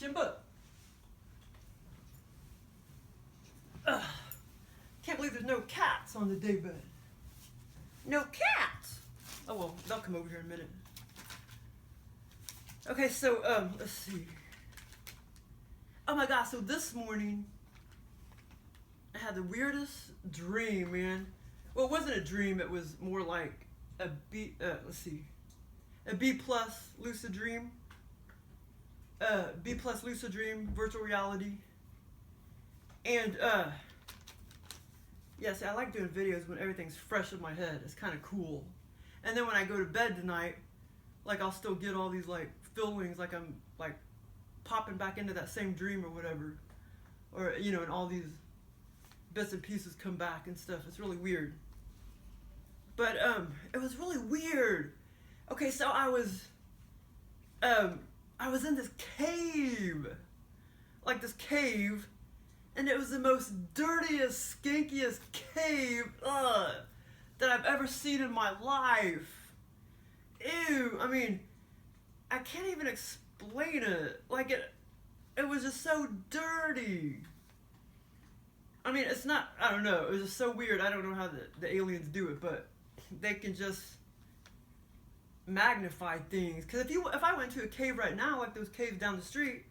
Shimba. Can't believe there's no cats on the daybed. No cats! Oh well, they'll come over here in a minute. Okay, so, let's see. Oh my god, so this morning, I had the weirdest dream, man. Well, it wasn't a dream, it was more like a B plus lucid dream. B plus lucid dream, virtual reality. And, yeah, see, I like doing videos when everything's fresh in my head. It's kind of cool. And then when I go to bed tonight, like, I'll still get all these, like, feelings, like I'm, like, popping back into that same dream or whatever. Or, you know, and all these bits and pieces come back and stuff. It's really weird. But, it was really weird. Okay, so I was in this cave. Like, this cave. And it was the most dirtiest, skankiest cave that I've ever seen in my life. Ew, I mean, I can't even explain it. Like, it was just so dirty. I mean, it's not, I don't know, it was just so weird. I don't know how the aliens do it, but they can just magnify things. Because if I went to a cave right now, like those caves down the street,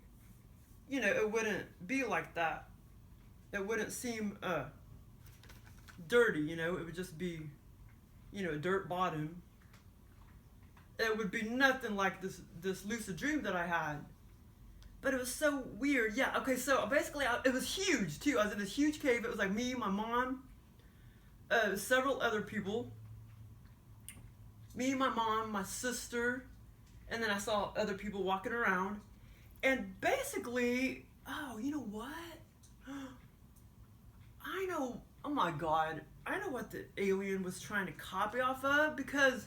you know, it wouldn't be like that. It wouldn't seem dirty, you know. It would just be, you know, a dirt bottom. It would be nothing like this lucid dream that I had. But it was so weird. Yeah, okay, so basically it was huge too. I was in this huge cave. It was like me, my mom, several other people. Me, my mom, my sister, and then I saw other people walking around. And basically, oh, you know what? I know, oh my god, I know what the alien was trying to copy off of, because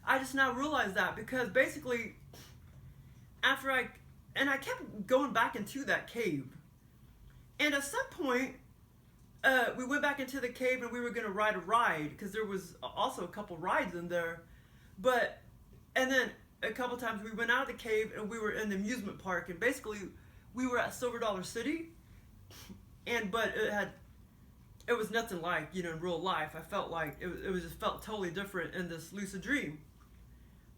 I just now realized that, because basically, after I kept going back into that cave, and at some point, we went back into the cave and we were going to ride a ride, because there was also a couple rides in there, and then a couple times we went out of the cave and we were in the amusement park, and basically, we were at Silver Dollar City, but it was nothing like, you know, in real life. I felt like it was just felt totally different in this lucid dream.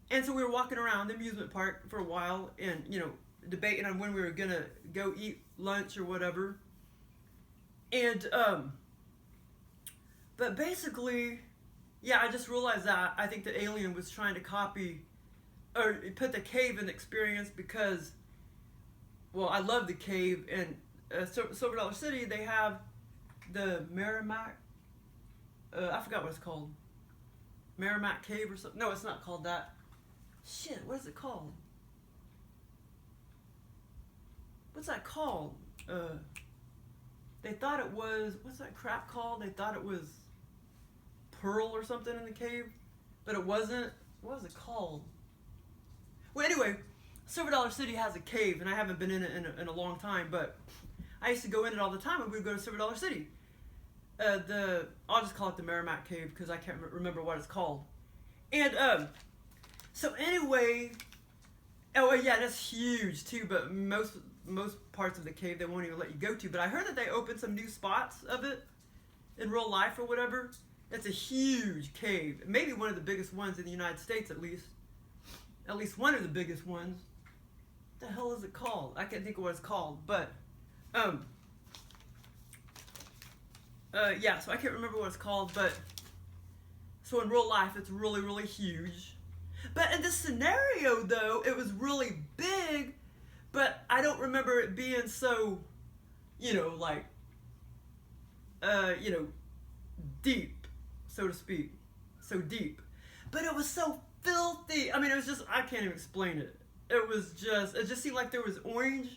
And so we were walking around the amusement park for a while and, you know, debating on when we were going to go eat lunch or whatever. And, but basically, yeah, I just realized that I think the alien was trying to copy or put the cave in the experience because, well, I love the cave, and Silver Dollar City, they have the Merrimack, I forgot what it's called. Merrimack Cave or something. No, it's not called that. Shit, what is it called? What's that called? They thought it was, what's that crap called? They thought it was Pearl or something in the cave, but it wasn't. What was it called? Well, anyway, Silver Dollar City has a cave, and I haven't been in it in a long time, but I used to go in it all the time when we would go to Silver Dollar City. I'll just call it the Merrimack Cave because I can't remember what it's called. And, so anyway, oh yeah, that's huge too, but most parts of the cave they won't even let you go to. But I heard that they opened some new spots of it in real life or whatever. It's a huge cave, maybe one of the biggest ones in the United States at least. At least one of the biggest ones. What the hell is it called? I can't think of what it's called, but yeah, so I can't remember what it's called, but so in real life it's really, really huge. But in this scenario though, it was really big, but I don't remember it being so, you know, like, you know, deep, so to speak. So deep. But it was so filthy. I mean, it was just, I can't even explain it. It just seemed like there was orange.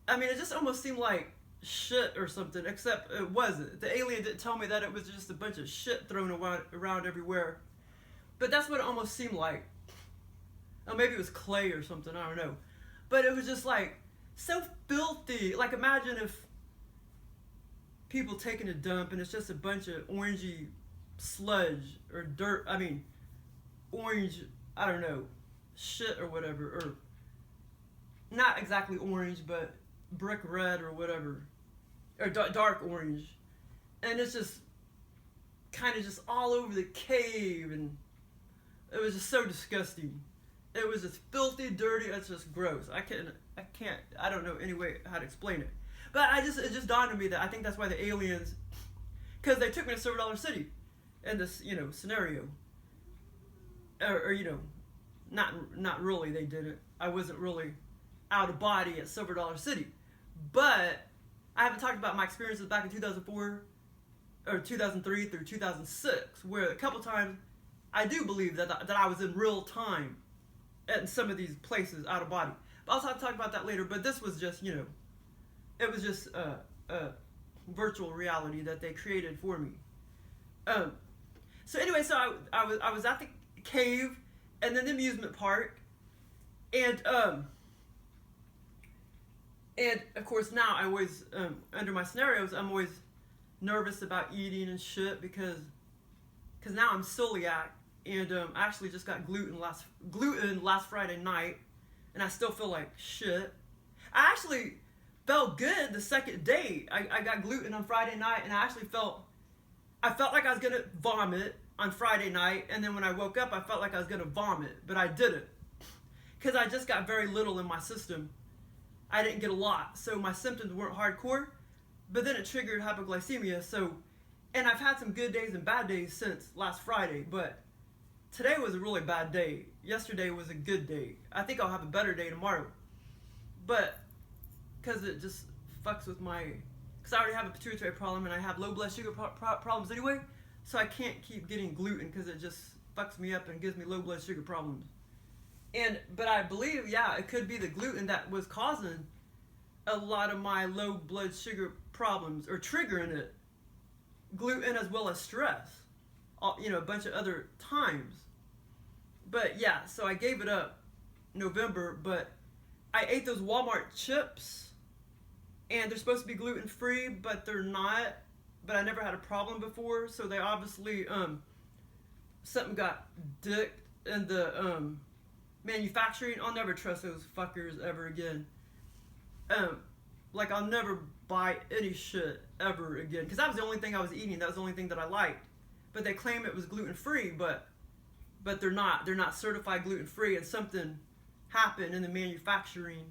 I mean, it just almost seemed like shit or something, except it wasn't. The alien didn't tell me that it was just a bunch of shit thrown around everywhere. But that's what it almost seemed like. Oh, maybe it was clay or something, I don't know. But it was just like, so filthy. Like, imagine if people taking a dump and it's just a bunch of orangey sludge or dirt, I mean, orange, I don't know, shit or whatever, or not exactly orange, but brick red or whatever, or dark orange, and it's just kind of just all over the cave, and it was just so disgusting. It was just filthy, dirty. It's just gross. I don't know any way how to explain it. But it just dawned on me that I think that's why the aliens, because they took me to Silver Dollar City, in this scenario, or not really. They didn't. I wasn't really out of body at Silver Dollar City, but I haven't talked about my experiences back in 2004 or 2003 through 2006, where a couple times I do believe that I was in real time at some of these places out of body. But I'll talk about that later. But this was just, it was just a virtual reality that they created for me. So anyway, so I was at the cave and then the amusement park, and of course now I always under my scenarios I'm always nervous about eating and shit because now I'm celiac, and I actually just got gluten last Friday night, and I still feel like shit. I actually felt good the second day. I got gluten on Friday night, and I felt like I was gonna vomit on Friday night, and then when I woke up I felt like I was gonna vomit, but I didn't, because I just got very little in my system. I didn't get a lot, so my symptoms weren't hardcore, but then it triggered hypoglycemia. And I've had some good days and bad days since last Friday, but today was a really bad day. Yesterday was a good day. I think I'll have a better day tomorrow, but because it just fucks with because I already have a pituitary problem and I have low blood sugar problems anyway, so I can't keep getting gluten because it just fucks me up and gives me low blood sugar problems. But I believe, yeah, it could be the gluten that was causing a lot of my low blood sugar problems, or triggering it. Gluten as well as stress, a bunch of other times. But yeah, so I gave it up November, but I ate those Walmart chips, and they're supposed to be gluten free, but they're not. But I never had a problem before, so they obviously something got dicked in the manufacturing. I'll never trust those fuckers ever again. I'll never buy any shit ever again, because that was the only thing I was eating. That was the only thing that I liked. But they claim it was gluten free, but they're not. They're not certified gluten free, and something happened in the manufacturing,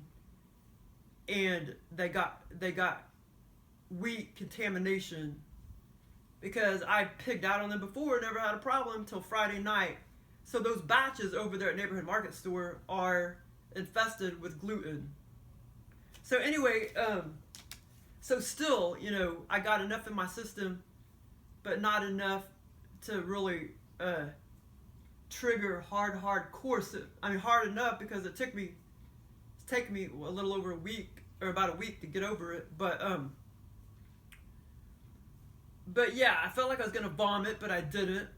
and they got wheat contamination, because I pigged out on them before, never had a problem until Friday night. So those batches over there at Neighborhood Market Store are infested with gluten. So anyway, so still, I got enough in my system, but not enough to really trigger hardcore. I mean, hard enough because it's taken me a little over a week, or about a week, to get over it. But yeah, I felt like I was gonna vomit, but I didn't.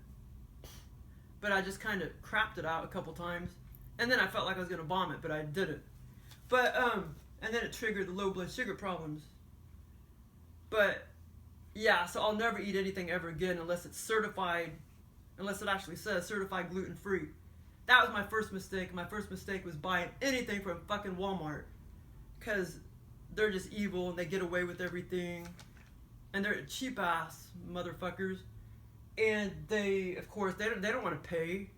But I just kind of crapped it out a couple times, and then I felt like I was gonna vomit, but I didn't. But and then it triggered the low blood sugar problems. But yeah, so I'll never eat anything ever again unless it's certified, unless it actually says certified gluten free. That was my first mistake. My first mistake was buying anything from fucking Walmart, because they're just evil and they get away with everything, and they're cheap ass motherfuckers. And they, of course, they don't want to pay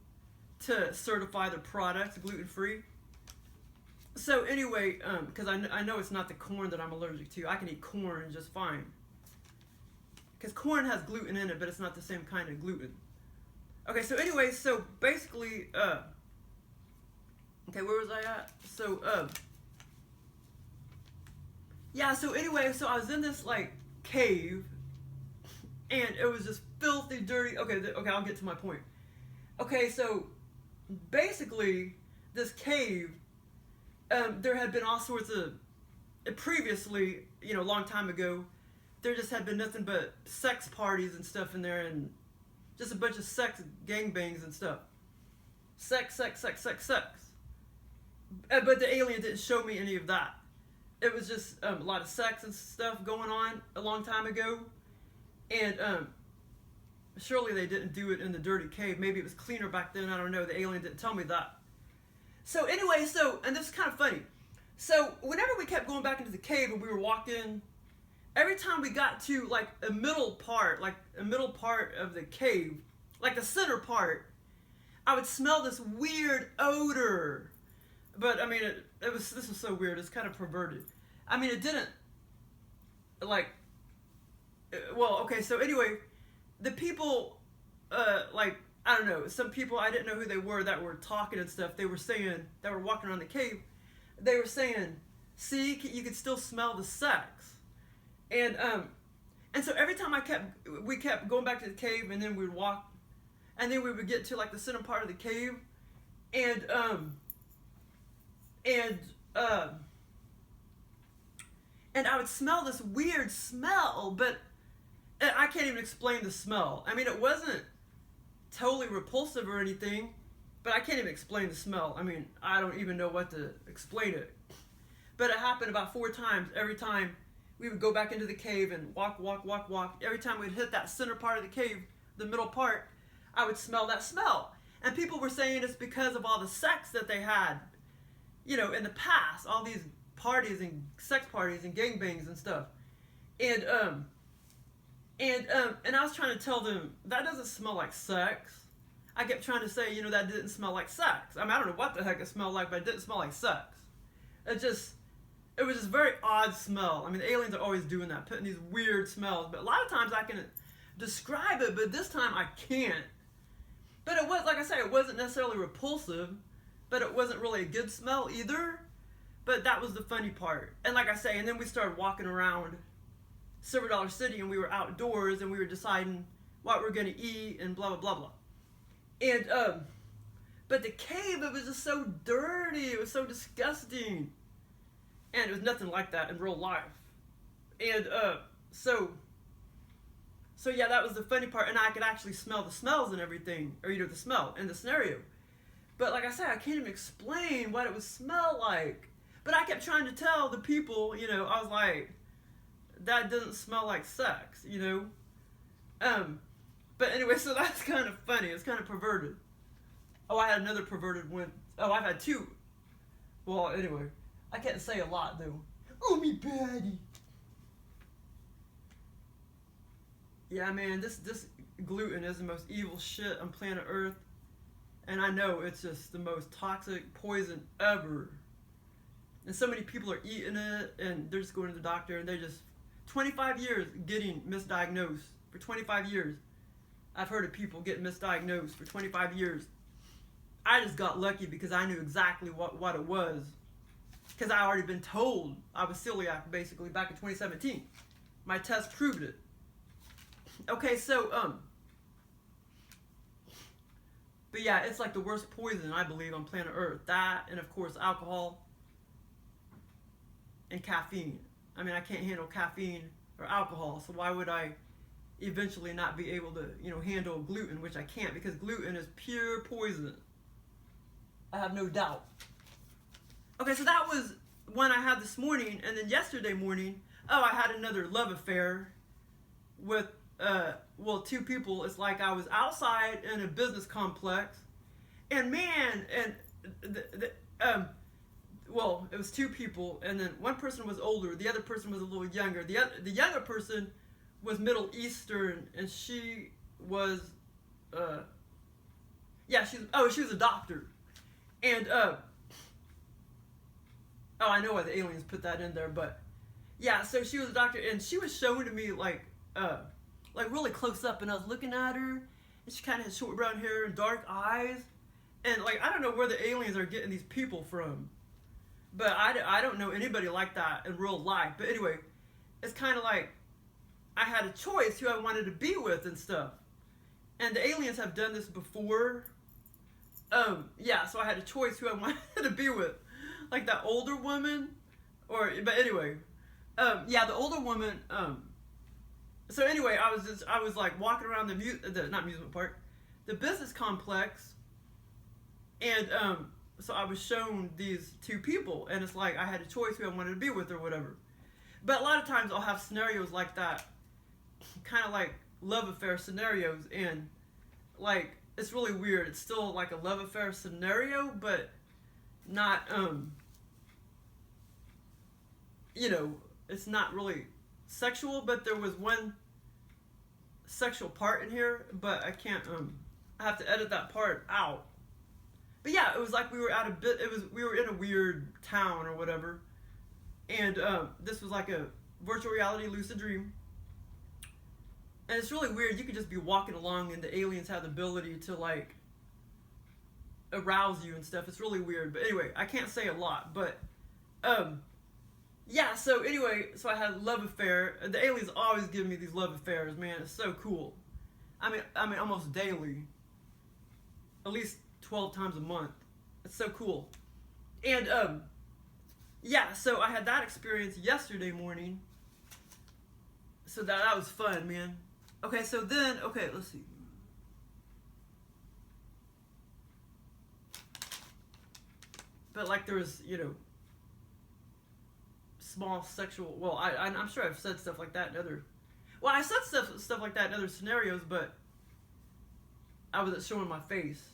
to certify their products gluten free. So anyway, because I know it's not the corn that I'm allergic to. I can eat corn just fine, because corn has gluten in it, but it's not the same kind of gluten. Okay, so anyway, so basically, okay, where was I at? So, yeah, so anyway, so I was in this, cave, and it was just filthy, dirty. Okay, I'll get to my point. Okay, so basically, this cave, there had been all sorts of, previously, a long time ago, there just had been nothing but sex parties and stuff in there, and just a bunch of sex gangbangs and stuff. Sex. But the alien didn't show me any of that. It was just a lot of sex and stuff going on a long time ago. And surely they didn't do it in the dirty cave. Maybe it was cleaner back then. I don't know. The alien didn't tell me that. So anyway, and this is kind of funny. So whenever we kept going back into the cave and we were walking, every time we got to like a middle part of the cave, like the center part, I would smell this weird odor. But I mean, this was so weird. It's kind of perverted. I mean, it didn't like. Well, okay. So anyway, the people, like I don't know, some people I didn't know who they were that were talking and stuff. They were saying that were walking around the cave. They were saying, "See, you could still smell the sex," and so every time we kept going back to the cave, and then we'd walk, and then we would get to like the center part of the cave, and I would smell this weird smell, but I can't even explain the smell. I mean, it wasn't totally repulsive or anything, but I can't even explain the smell. I mean, I don't even know what to explain it. But it happened about 4 times. Every time we would go back into the cave and walk. Every time we'd hit that center part of the cave, the middle part, I would smell that smell. And people were saying it's because of all the sex that they had, you know, in the past, all these parties and sex parties and gangbangs and stuff. And I was trying to tell them, that doesn't smell like sex. I kept trying to say, you know, that didn't smell like sex. I mean, I don't know what the heck it smelled like, but it didn't smell like sex. It was just very odd smell. I mean, the aliens are always doing that, putting these weird smells. But a lot of times I can describe it, but this time I can't. But it was, like I said, it wasn't necessarily repulsive, but it wasn't really a good smell either. But that was the funny part. And like I say, and then we started walking around Silver Dollar City, and we were outdoors, and we were deciding what we were going to eat, and blah, blah, blah, blah. And, but the cave, it was just so dirty. It was so disgusting. And it was nothing like that in real life. And, so yeah, that was the funny part. And I could actually smell the smells and everything, or, you know, the smell in the scenario. But like I said, I can't even explain what it would smell like. But I kept trying to tell the people, you know, I was like, that doesn't smell like sex, you know? But anyway, so that's kind of funny. It's kind of perverted. Oh, I had another perverted one. Oh, I've had 2. Well, anyway, I can't say a lot, though. Oh, me baddie. Yeah, man, this gluten is the most evil shit on planet Earth. And I know it's just the most toxic poison ever. And so many people are eating it, and they're just going to the doctor, and they're just 25 years getting misdiagnosed. For 25 years. I've heard of people getting misdiagnosed for 25 years. I just got lucky because I knew exactly what it was. Because I already been told I was celiac, basically, back in 2017. My test proved it. Okay, so, but yeah, it's like the worst poison, I believe, on planet Earth. That, and of course, alcohol and caffeine. I mean, I can't handle caffeine or alcohol, so why would I eventually not be able to, you know, handle gluten, which I can't, because gluten is pure poison. I have no doubt. Okay, so that was one I had this morning, and then yesterday morning, I had another love affair with, 2 people. It's like I was outside in a business complex, and man, it was 2 people, and then one person was older, the other person was a little younger. The younger person was Middle Eastern, and she was, she was a doctor. And, I know why the aliens put that in there, but, yeah, so she was a doctor, and she was showing to me, like really close up, and I was looking at her, and she kind of had short brown hair and dark eyes, and, like, I don't know where the aliens are getting these people from, but I don't know anybody like that in real life. But anyway, it's kind of like I had a choice who I wanted to be with and stuff. And the aliens have done this before. So I had a choice who I wanted to be with. Like that older woman, but anyway, the older woman, so anyway, I was like walking around not amusement park, the business complex, and, so I was shown these 2 people, and it's like I had a choice who I wanted to be with or whatever. But a lot of times I'll have scenarios like that, kind of like love affair scenarios, and like it's really weird. It's still like a love affair scenario, but not you know, it's not really sexual, but there was one sexual part in here, but I can't, I have to edit that part out. But yeah, it was like we were we were in a weird town or whatever, and this was like a virtual reality lucid dream. And it's really weird. You could just be walking along and the aliens have the ability to like arouse you and stuff. It's really weird. But anyway, I can't say a lot. But yeah, so anyway, so I had a love affair. The aliens always give me these love affairs, man. It's so cool. I mean almost daily. At least 12 times a month. It's so cool. And yeah, so I had that experience yesterday morning. So that was fun, man. Okay, so then, okay, let's see. But like there was, you know, small sexual, well, I'm sure I've said stuff like that in other, well, I said stuff like that in other scenarios, but I wasn't showing my face.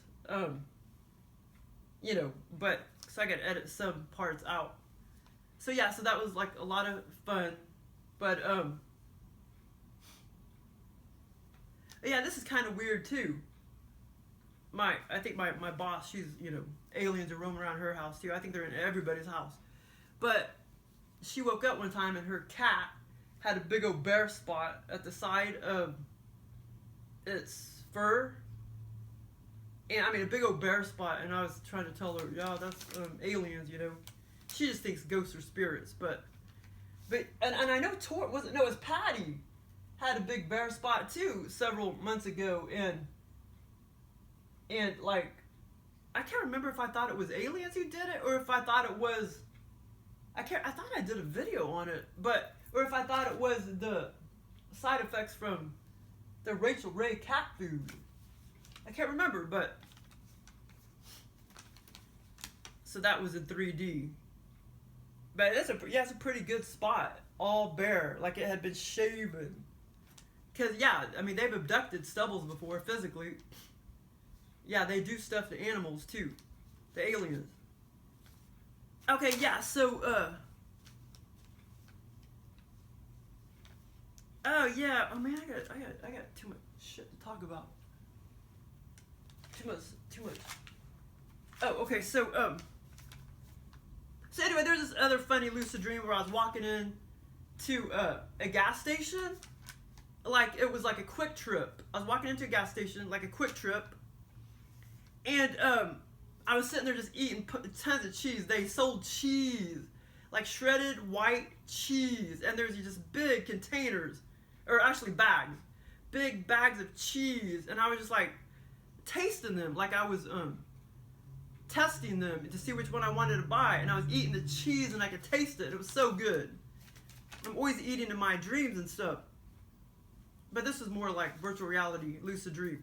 You know, but, so I could edit some parts out. So yeah, so that was like a lot of fun, but, yeah, this is kind of weird too. I think my boss, she's, you know, aliens are roaming around her house too. I think they're in everybody's house. But she woke up one time and her cat had a big old bare spot at the side of its fur. And I mean, a big old bare spot. And I was trying to tell her, yeah, that's aliens, you know. She just thinks ghosts are spirits. But and I know it was Patty had a big bare spot too several months ago, and like I can't remember if I thought it was aliens who did it or if I thought it was I thought I did a video on it, or if I thought it was the side effects from the Rachel Ray cat food. I can't remember, but so that was in 3D. But it's a pretty good spot, all bare, like it had been shaven. Because, yeah, I mean, they've abducted stubbles before, physically. Yeah, they do stuff to animals, too. The aliens. Okay, yeah, so, oh, yeah, oh, man, I got too much shit to talk about. Too much. Oh, okay, so anyway, there's this other funny lucid dream where I was walking in to a gas station. Like, it was like a quick trip. I was walking into a gas station, like a quick trip. And I was sitting there just eating tons of cheese. They sold cheese. Like shredded white cheese. And there's just big containers. Or actually bags. Big bags of cheese. And I was just like tasting them. Like I was testing them to see which one I wanted to buy. And I was eating the cheese and I could taste it. It was so good. I'm always eating in my dreams and stuff. But this is more like virtual reality, lucid dream.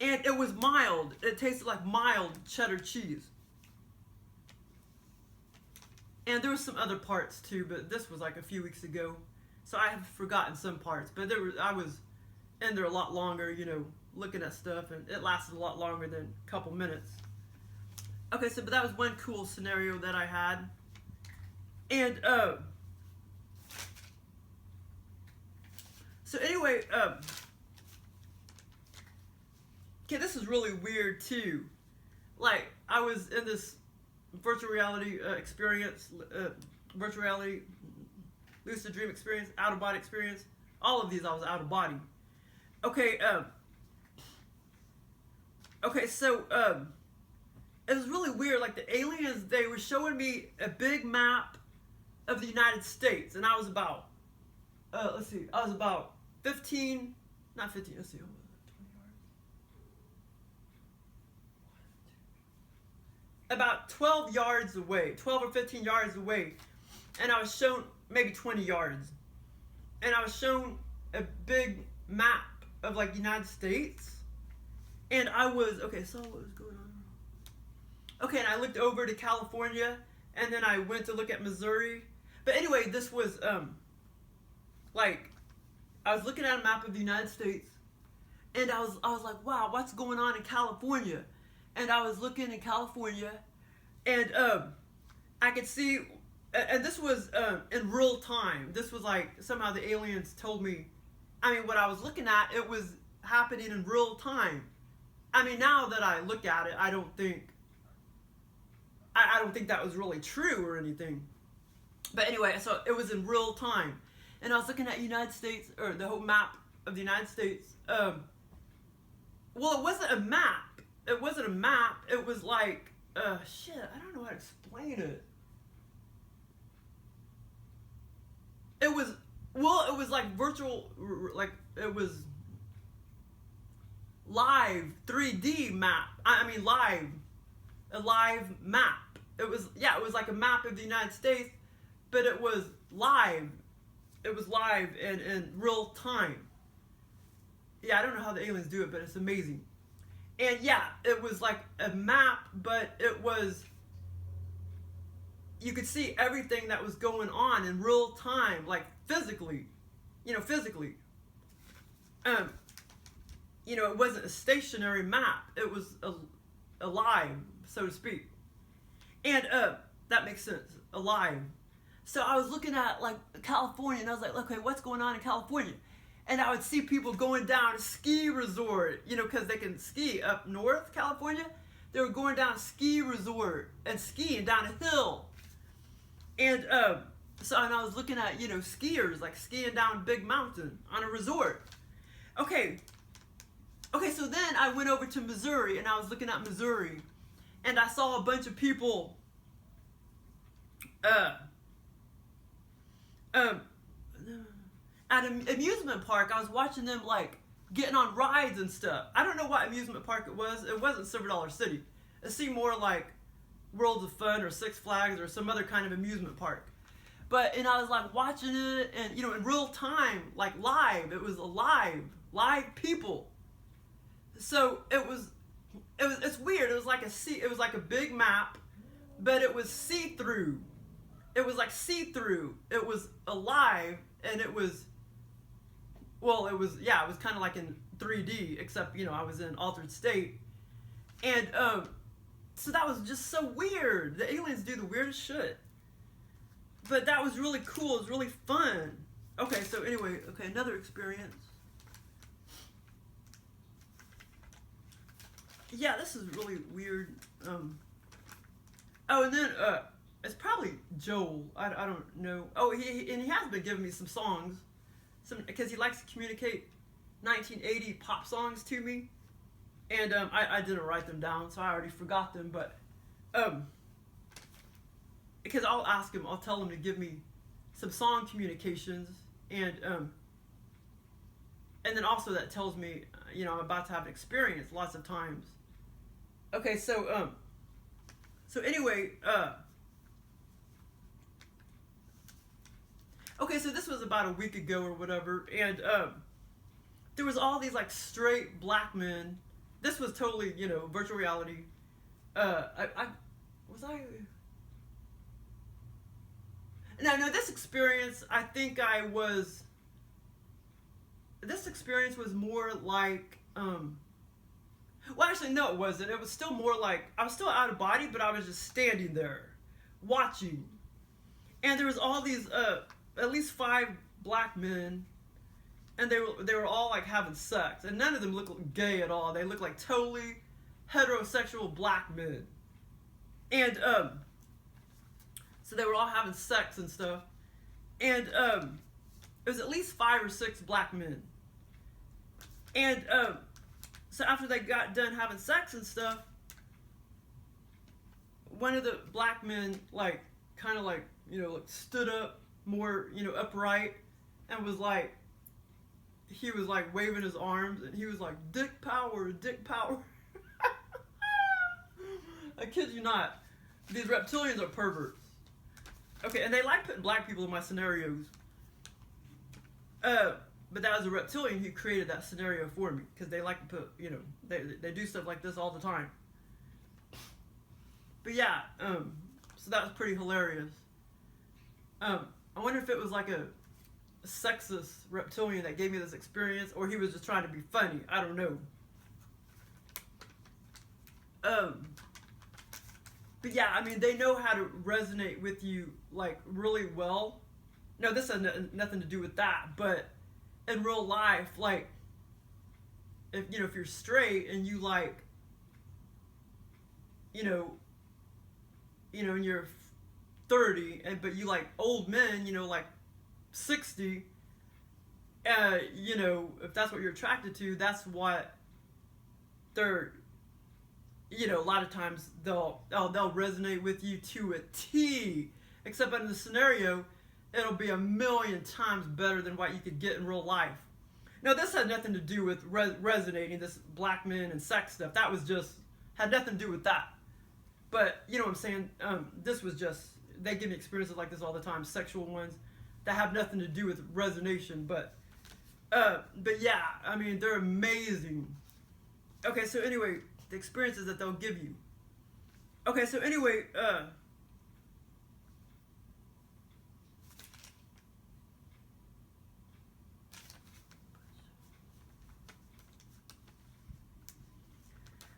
And it was mild. It tasted like mild cheddar cheese. And there were some other parts too, but this was like a few weeks ago. So I have forgotten some parts. But I was in there a lot longer, you know, looking at stuff. And it lasted a lot longer than a couple minutes. Okay, so but that was one cool scenario that I had. And, so anyway, okay, this is really weird too. Like, I was in this virtual reality experience, virtual reality lucid dream experience, out of body experience. All of these I was out of body. Okay, so it was really weird. Like the aliens, they were showing me a big map of the United States, and I was about, I was about 15, not 15, let's see, 20 yards. About 12 yards away, 12 or 15 yards away, and I was shown maybe 20 yards, and I was shown a big map of like United States, and I was, okay, so what was going on? Okay, and I looked over to California, and then I went to look at Missouri. But anyway, this was, like, I was looking at a map of the United States, and I was like, wow, what's going on in California? And I was looking in California, and I could see and this was in real time. This was like somehow the aliens told me. I mean, what I was looking at, it was happening in real time. I mean, now that I look at it, I don't think that was really true or anything. But anyway, so it was in real time, and I was looking at United States, or the whole map of the United States. Well, it wasn't a map. It wasn't a map. It was like shit. I don't know how to explain it. It was, well, it was like virtual, like it was live 3D map. I mean a live map. It was, yeah, it was like a map of the United States, but it was live. It was live in real time. Yeah, I don't know how the aliens do it, but it's amazing. And yeah, it was like a map, but it was, you could see everything that was going on in real time, like physically, physically. It wasn't a stationary map. It was alive, so to speak. And that makes sense, alive. So I was looking at like California, and I was like, okay, what's going on in California? And I would see people going down a ski resort, because they can ski up north California. They were going down a ski resort and skiing down a hill. And and I was looking at, skiers, like skiing down a big mountain on a resort. Okay, so then I went over to Missouri, and I was looking at Missouri, and I saw a bunch of people at an amusement park. I was watching them, like, getting on rides and stuff. I don't know what amusement park it was. It wasn't Silver Dollar City. It seemed more like Worlds of Fun or Six Flags or some other kind of amusement park. And I was like watching it, and in real time, like live. It was alive, live people. So it's weird. It was like a big map, but it was see-through. It was like see-through. It was alive, and it was kind of like in 3D, except I was in altered state, and so that was just so weird. The aliens do the weirdest shit. But that was really cool. It was really fun. Okay, so anyway, another experience. Yeah, this is really weird. And then it's probably Joel. I don't know. Oh, he has been giving me some songs, because he likes to communicate 1980 pop songs to me. And I didn't write them down, so I already forgot them. But because I'll ask him, I'll tell him to give me some song communications, and then also that tells me, I'm about to have an experience lots of times. Okay, so anyway, so this was about a week ago or whatever, and there was all these like straight black men. This was totally, virtual reality. No, this experience, I think this experience was more like, well, actually, no, it wasn't. It was still more like, I was still out of body, but I was just standing there, watching. And there was all these, at least 5 black men, and they were all like having sex, and none of them looked gay at all. They looked like totally heterosexual black men. And, so they were all having sex and stuff. And it was at least 5 or 6 black men. And so after they got done having sex and stuff, one of the black men kind of stood up more, upright, and was like, he was like waving his arms, and he was like, dick power, dick power. I kid you not. These reptilians are perverts. Okay, and they like putting black people in my scenarios. But that was a reptilian who created that scenario for me, because they like to put, they do stuff like this all the time. But yeah, so that was pretty hilarious. I wonder if it was like a sexist reptilian that gave me this experience, or he was just trying to be funny. I don't know. but yeah, I mean, they know how to resonate with you like really well. No, this has nothing to do with that, but in real life, like, if you're straight and you like, and you're 30, but you like old men, like 60, if that's what you're attracted to, that's what they're, a lot of times they'll resonate with you to a T. Except in the scenario, it'll be a million times better than what you could get in real life. Now, this had nothing to do with resonating, this black men and sex stuff. That was just, had nothing to do with that. But, you know what I'm saying? This was just, they give me experiences like this all the time, sexual ones, that have nothing to do with resonation. But yeah, I mean, they're amazing. Okay, so anyway, the experiences that they'll give you. Okay, so anyway,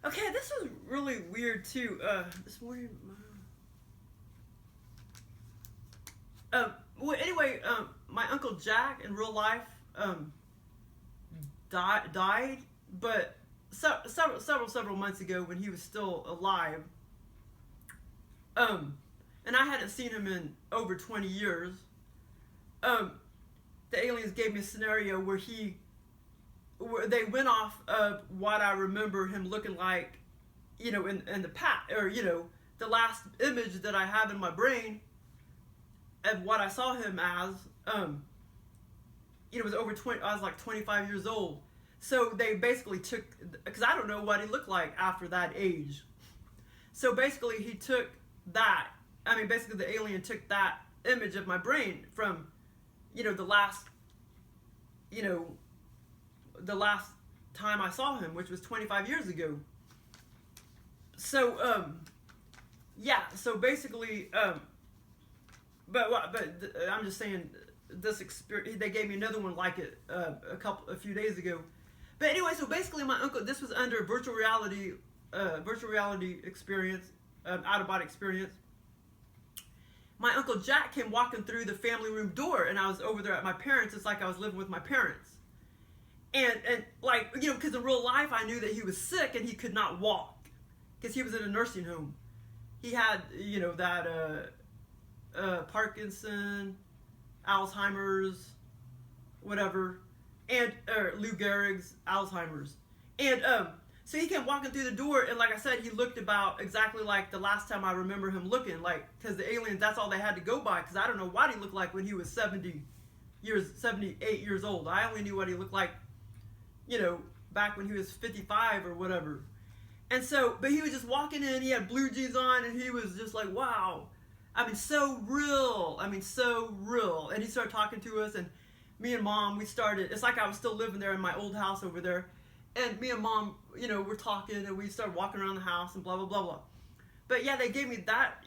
okay, this was really weird too. This morning, well, anyway, my Uncle Jack in real life died, but several months ago when he was still alive. And I hadn't seen him in over 20 years. The aliens gave me a scenario where they went off of what I remember him looking like, in the past, or the last image that I have in my brain of what I saw him as. It was over 20. I was like 25 years old. So they basically took, because I don't know what he looked like after that age. So basically he took that. I mean, basically the alien took that image of my brain from, the last time I saw him, which was 25 years ago. So, yeah, so basically, but I'm just saying, this experience, they gave me another one like it a few days ago. But anyway, so basically my uncle, this was under virtual reality experience, out-of-body experience. My Uncle Jack came walking through the family room door, and I was over there at my parents'. It's like I was living with my parents. And like, because in real life I knew that he was sick and he could not walk because he was in a nursing home. He had, that Parkinson, Alzheimer's, whatever, and Lou Gehrig's Alzheimer's. And so he came walking through the door, and like I said, he looked about exactly like the last time I remember him looking, like, because the aliens, that's all they had to go by, because I don't know what he looked like when he was 78 years old. I only knew what he looked like, back when he was 55 or whatever. And so, but he was just walking in, he had blue jeans on, and he was just like, wow. I mean, so real. And he started talking to us, and me and Mom, it's like I was still living there in my old house over there. And me and Mom, we're talking, and we started walking around the house and blah, blah, blah, blah. But yeah, they gave me that,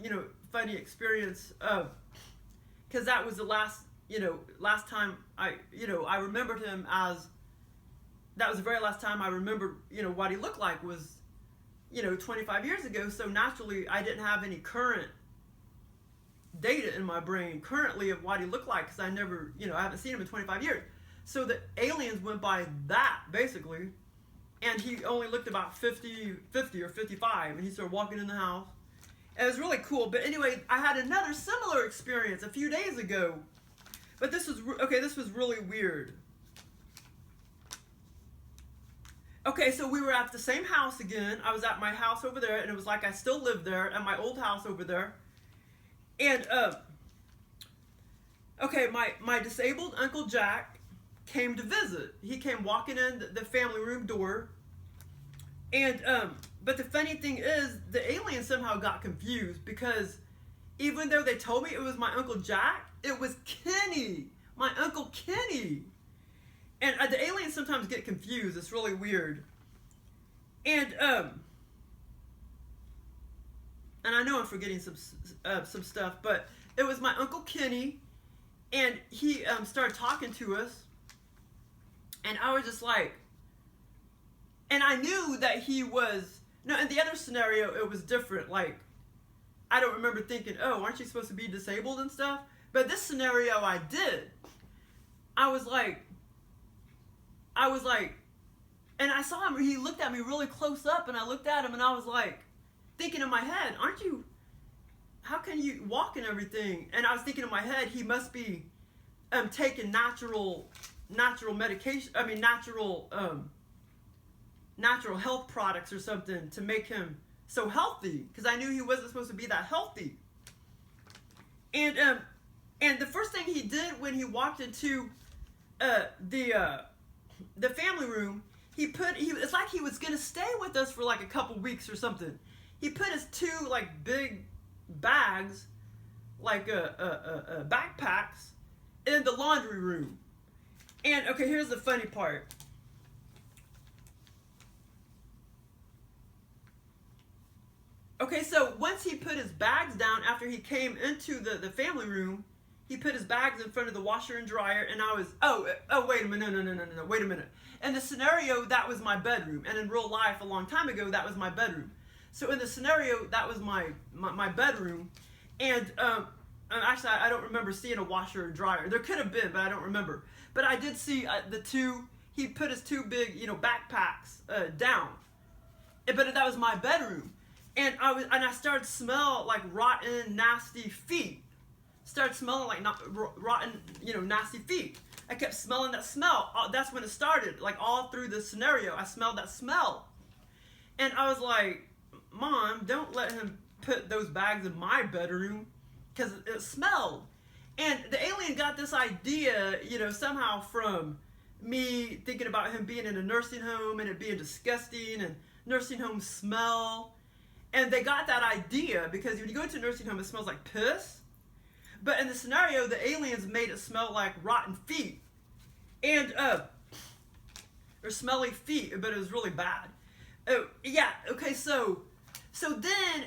funny experience because that was the last time I remembered him as, that was the very last time I remembered, what he looked like was, 25 years ago. So naturally, I didn't have any current data in my brain currently of what he looked like because I never, I haven't seen him in 25 years. So the aliens went by that, basically, and he only looked about 50 or 55, and he started walking in the house. It was really cool. But anyway, I had another similar experience a few days ago, but this was really weird. Okay, so we were at the same house again. I was at my house over there, and it was like I still lived there, at my old house over there. And, okay, my disabled Uncle Jack came to visit. He came walking in the family room door. And, but the funny thing is, the alien somehow got confused because even though they told me it was my Uncle Jack, it was Kenny, my Uncle Kenny. And the aliens sometimes get confused. It's really weird. And I know I'm forgetting some stuff, but it was my Uncle Kenny, and he started talking to us, and I was just like, and I knew that he was, no, in the other scenario, it was different, like, I don't remember thinking, oh, aren't you supposed to be disabled and stuff? But this scenario I did. I was like, and I saw him, he looked at me really close up, and I looked at him, and I was like, thinking in my head, how can you walk and everything? And I was thinking in my head, he must be taking natural medication, natural health products or something to make him so healthy, because I knew he wasn't supposed to be that healthy. And the first thing he did when he walked into the family room, it's like he was gonna stay with us for like a couple weeks or something. He put his two like big bags, like backpacks, in the laundry room. And okay, here's the funny part. Okay, so once he put his bags down after he came into the family room, he put his bags in front of the washer and dryer, and I was, oh, wait a minute, no, wait a minute. In the scenario, that was my bedroom, and in real life, a long time ago, that was my bedroom. So in the scenario, that was my bedroom, and actually, I don't remember seeing a washer or dryer. There could have been, but I don't remember. But I did see he put his two big, backpacks down. But that was my bedroom. And I started to smell like rotten, nasty feet. Started smelling like rotten, nasty feet. I kept smelling that smell. That's when it started. Like all through the scenario, I smelled that smell. And I was like, Mom, don't let him put those bags in my bedroom, because it smelled. And the alien got this idea, somehow from me thinking about him being in a nursing home and it being disgusting and nursing home smell. And they got that idea because when you go into a nursing home, it smells like piss. But in the scenario, the aliens made it smell like rotten feet. And, or smelly feet, but it was really bad. Oh, yeah, okay, so then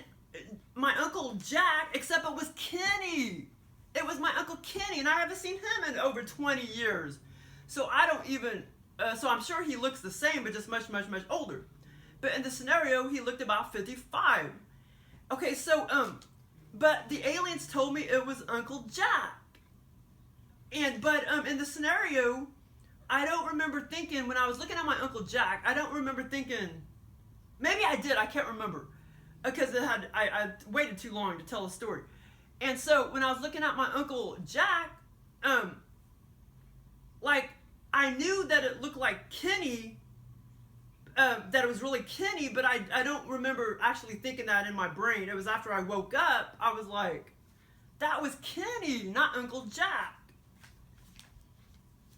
my Uncle Jack, except it was Kenny. It was my Uncle Kenny, and I haven't seen him in over 20 years. So I don't even, so I'm sure he looks the same, but just much, much, much older. But in the scenario, he looked about 55. Okay, so, but the aliens told me it was Uncle Jack. But in the scenario, I don't remember thinking, when I was looking at my Uncle Jack, I don't remember thinking, maybe I did, I can't remember. Because I waited too long to tell the story. And so when I was looking at my Uncle Jack, I knew that it looked like Kenny, that it was really Kenny, but I don't remember actually thinking that in my brain. It was after I woke up, I was like, that was Kenny, not Uncle Jack.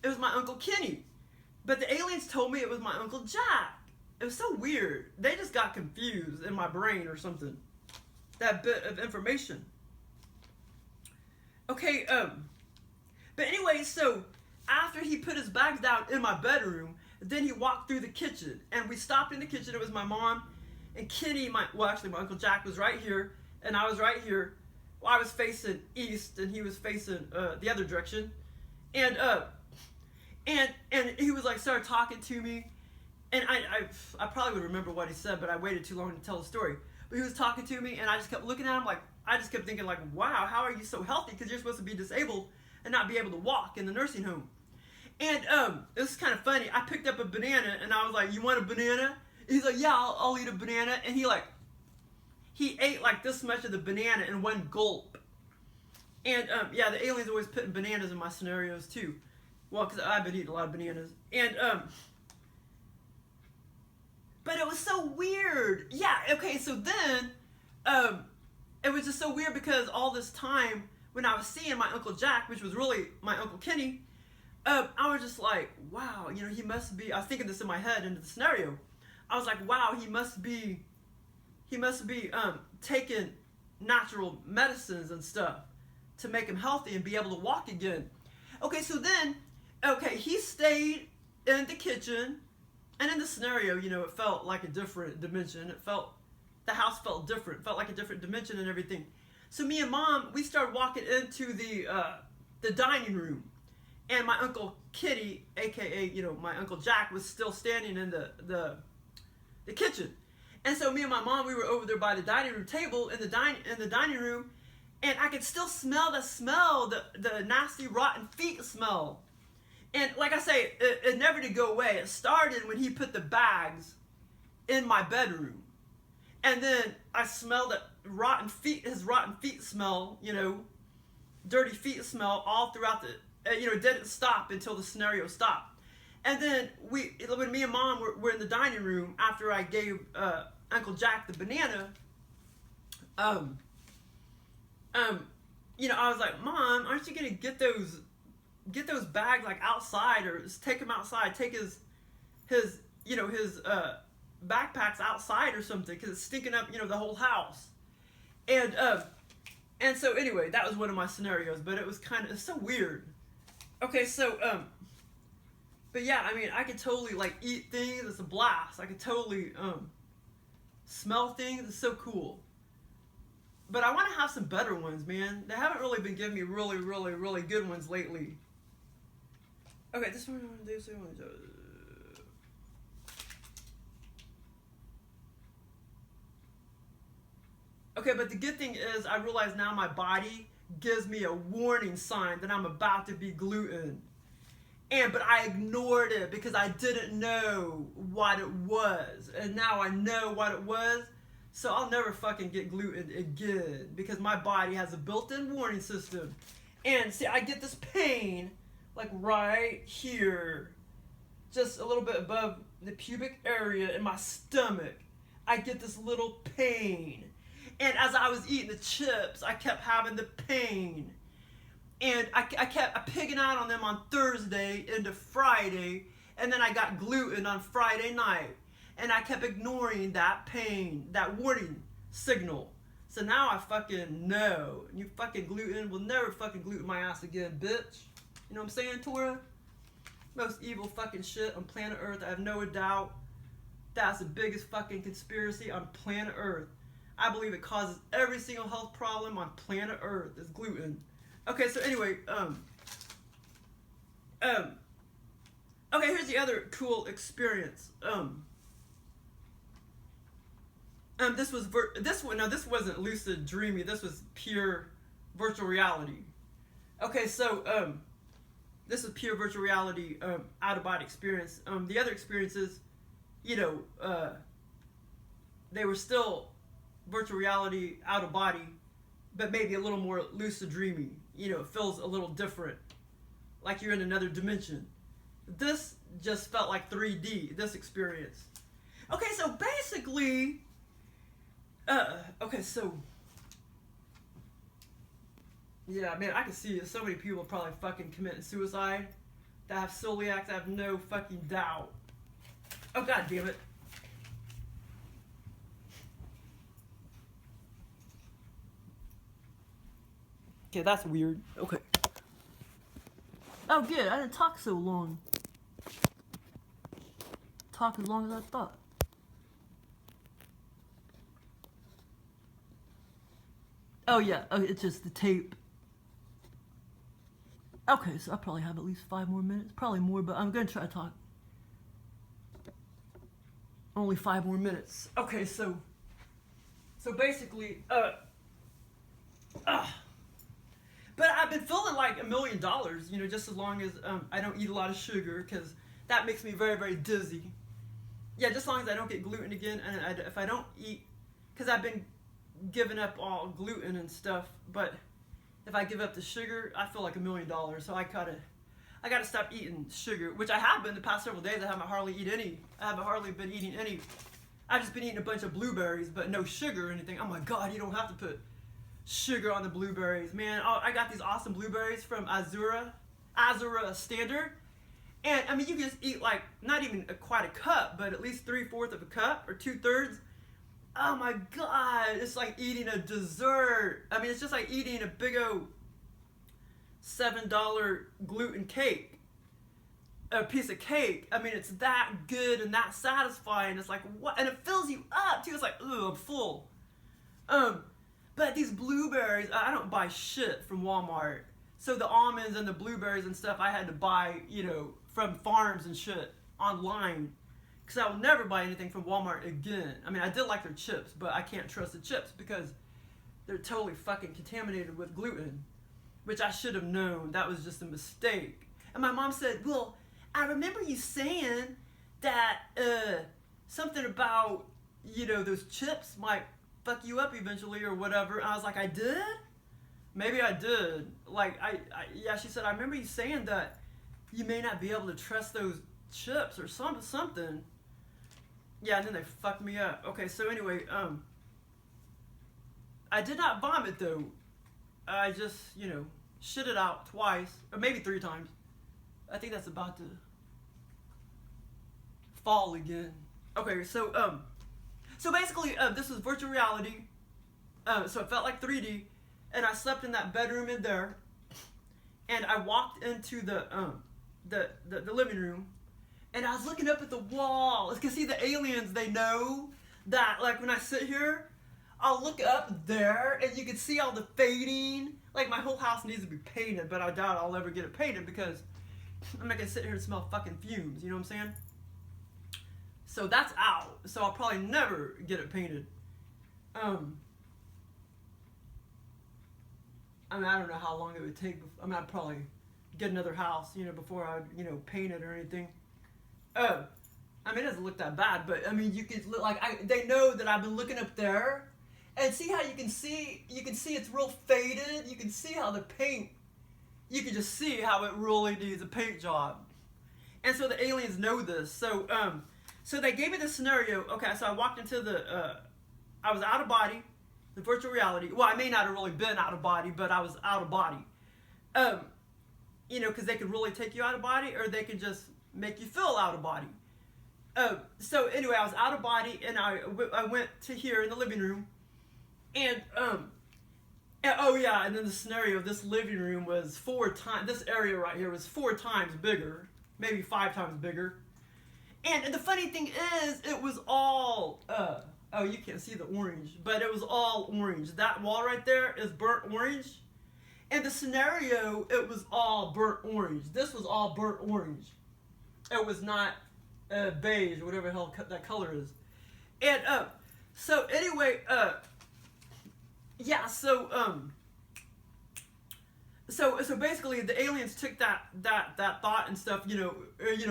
It was my Uncle Kenny. But the aliens told me it was my Uncle Jack. It was so weird. They just got confused in my brain or something. That bit of information. Okay, but anyway, so after he put his bags down in my bedroom, then he walked through the kitchen, and we stopped in the kitchen. It was my mom and Kenny, my Uncle Jack was right here, and I was right here. Well, I was facing east, and he was facing the other direction, and he was like, started talking to me, and I probably would remember what he said, but I waited too long to tell the story. But he was talking to me, and I just kept looking at him like, I just kept thinking like, wow, how are you so healthy? Because you're supposed to be disabled and not be able to walk in the nursing home. And it was kind of funny. I picked up a banana, and I was like, you want a banana? And he's like, yeah, I'll eat a banana. And he ate like this much of the banana in one gulp. And yeah, the aliens always putting bananas in my scenarios too. Well, because I've been eating a lot of bananas. And but it was so weird. Yeah, okay, so then it was just so weird because all this time when I was seeing my Uncle Jack, which was really my Uncle Kenny, I was just like, wow, he must be, I was thinking this in my head into the scenario. I was like, wow, he must be taking natural medicines and stuff to make him healthy and be able to walk again. Okay, so then, he stayed in the kitchen, and in the scenario, it felt like a different dimension. The house felt different, felt like a different dimension and everything. So me and Mom, we started walking into the dining room. And my Uncle Kitty, aka, my Uncle Jack, was still standing in the kitchen. And so me and my mom, we were over there by the dining room table in the dining room, and I could still smell the nasty rotten feet smell. And like I say, it never did go away. It started when he put the bags in my bedroom. And then I smelled his rotten feet smell, dirty feet smell all throughout it didn't stop until the scenario stopped. And then when me and Mom were in the dining room after I gave Uncle Jack the banana, I was like, Mom, aren't you gonna get those bags like outside, or just take them outside, take his backpacks outside or something, because it's stinking up the whole house. And so anyway, that was one of my scenarios, but it's so weird. Okay, so but yeah, I mean, I could totally like eat things. It's a blast. I could totally smell things. It's so cool. But I want to have some better ones, man. They haven't really been giving me really, really, really good ones lately. Okay, this one. Okay, but the good thing is I realize now my body gives me a warning sign that I'm about to be gluten. But I ignored it because I didn't know what it was. And now I know what it was. So I'll never fucking get gluten again because my body has a built-in warning system. And see, I get this pain like right here, just a little bit above the pubic area in my stomach. I get this little pain. And as I was eating the chips, I kept having the pain. And I kept pigging out on them on Thursday into Friday. And then I got gluten on Friday night. And I kept ignoring that pain, that warning signal. So now I fucking know. You fucking gluten will never fucking gluten my ass again, bitch. You know what I'm saying, Tora? Most evil fucking shit on planet Earth. I have no doubt. That's the biggest fucking conspiracy on planet Earth. I believe it causes every single health problem on planet Earth is gluten. Okay, so anyway, okay, here's the other cool experience. This wasn't lucid dreamy. This was pure virtual reality. Okay, so this is pure virtual reality out of body experience. The other experiences, they were still virtual reality out of body, but maybe a little more lucid dreamy. It feels a little different, like you're in another dimension. This just felt like 3D, this experience. Okay, so basically, yeah, man, I can see so many people probably fucking committing suicide that have celiacs. I have no fucking doubt. Oh, god damn it. Okay, that's weird. Okay. Oh, good. I didn't talk so long. Talk as long as I thought. Oh, yeah. Oh, it's just the tape. Okay, so I probably have at least 5 more minutes. Probably more, but I'm going to try to talk. Only 5 more minutes. Okay, so basically, but I've been feeling like $1 million, just as long as I don't eat a lot of sugar, because that makes me very, very dizzy. Yeah, just as long as I don't get gluten again, and if I don't eat, because I've been giving up all gluten and stuff, but if I give up the sugar, I feel like $1 million. So I gotta stop eating sugar, which I have been the past several days. I haven't hardly been eating any. I've just been eating a bunch of blueberries, but no sugar or anything. Oh my god, you don't have to put sugar on the blueberries, man. Oh, I got these awesome blueberries from Azura Standard, and I mean you can just eat like not even quite a cup, but at least 3/4 of a cup or 2/3. Oh my god, it's like eating a dessert. I mean, it's just like eating a big old $7 gluten cake, a piece of cake. I mean, it's that good and that satisfying. It's like what, and it fills you up too. It's like, ugh, I'm full. But these blueberries, I don't buy shit from Walmart. So the almonds and the blueberries and stuff, I had to buy, from farms and shit online. because I will never buy anything from Walmart again. I mean, I did like their chips, but I can't trust the chips because they're totally fucking contaminated with gluten, which I should have known. That was just a mistake. And my mom said, well, I remember you saying that something about, you know, those chips might fuck you up eventually or whatever. And I was like, I did? Maybe I did. Like, yeah, she said, I remember you saying that you may not be able to trust those chips or something. Yeah, and then they fucked me up. Okay, so anyway, I did not vomit though. I just, you know, shit it out twice, or maybe 3 times. I think that's about to fall again. Okay, so basically, this was virtual reality. So it felt like 3D, and I slept in that bedroom in there, and I walked into the living room, and I was looking up at the wall. You can see the aliens, they know that, like, when I sit here, I'll look up there, and you can see all the fading. Like, my whole house needs to be painted, but I doubt I'll ever get it painted because I'm not going to sit here and smell fucking fumes, you know what I'm saying? So that's out. So I'll probably never get it painted. I mean, I don't know how long it would take. I mean, I'd probably get another house, you know, before I'd, you know, paint it or anything. I mean, it doesn't look that bad, but I mean, you could look like they know that I've been looking up there, and see how you can see it's real faded. You can see how the paint. You can just see how it really needs a paint job, and so the aliens know this. So so they gave me this scenario. Okay, so I walked into I was out of body, the virtual reality. Well, I may not have really been out of body, but I was out of body. You know, because they could really take you out of body, or they could just make you feel out of body. So anyway, I was out of body, and I went to here in the living room, and oh yeah, and then the scenario, this living room was 4 times, this area right here was 4 times bigger, maybe 5 times bigger. And the funny thing is, it was all, oh, you can't see the orange, but it was all orange. That wall right there is burnt orange. And the scenario, it was all burnt orange. This was all burnt orange. It was not beige, whatever the hell that color is. And so anyway, yeah, so basically the aliens took that thought and stuff, you know,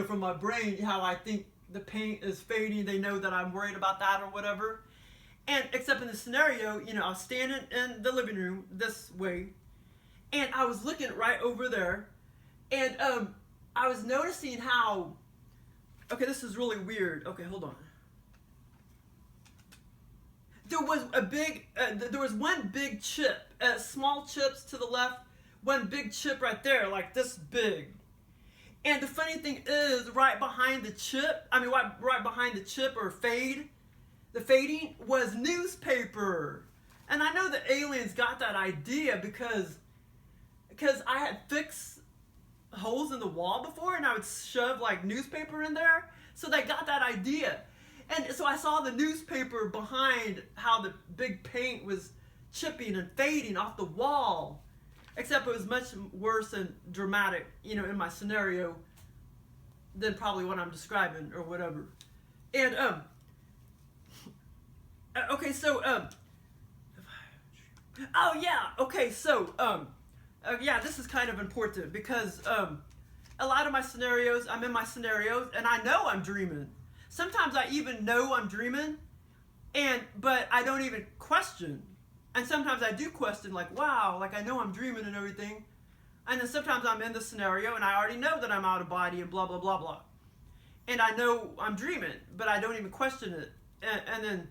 from my brain, how I think the paint is fading. They know that I'm worried about that or whatever. And except in the scenario, you know, I was standing in the living room this way, and I was looking right over there, and I was noticing how. Okay, this is really weird. Okay, hold on. There was there was one big chip, small chips to the left, one big chip right there, like this big. And the funny thing is, right behind the chip, right behind the chip or the fading was newspaper. And I know the aliens got that idea because I had fixed holes in the wall before, and I would shove like newspaper in there, so they got that idea. And so I saw the newspaper behind how the big paint was chipping and fading off the wall, except it was much worse and dramatic, you know, in my scenario than probably what I'm describing or whatever. And okay, so oh yeah, okay, so yeah, this is kind of important because a lot of my scenarios, I'm in my scenarios, and I know I'm dreaming. Sometimes I even know I'm dreaming, but I don't even question. And sometimes I do question, like, wow, like I know I'm dreaming and everything. And then sometimes I'm in the scenario, and I already know that I'm out of body and blah, blah, blah, blah. And I know I'm dreaming, but I don't even question it. And then,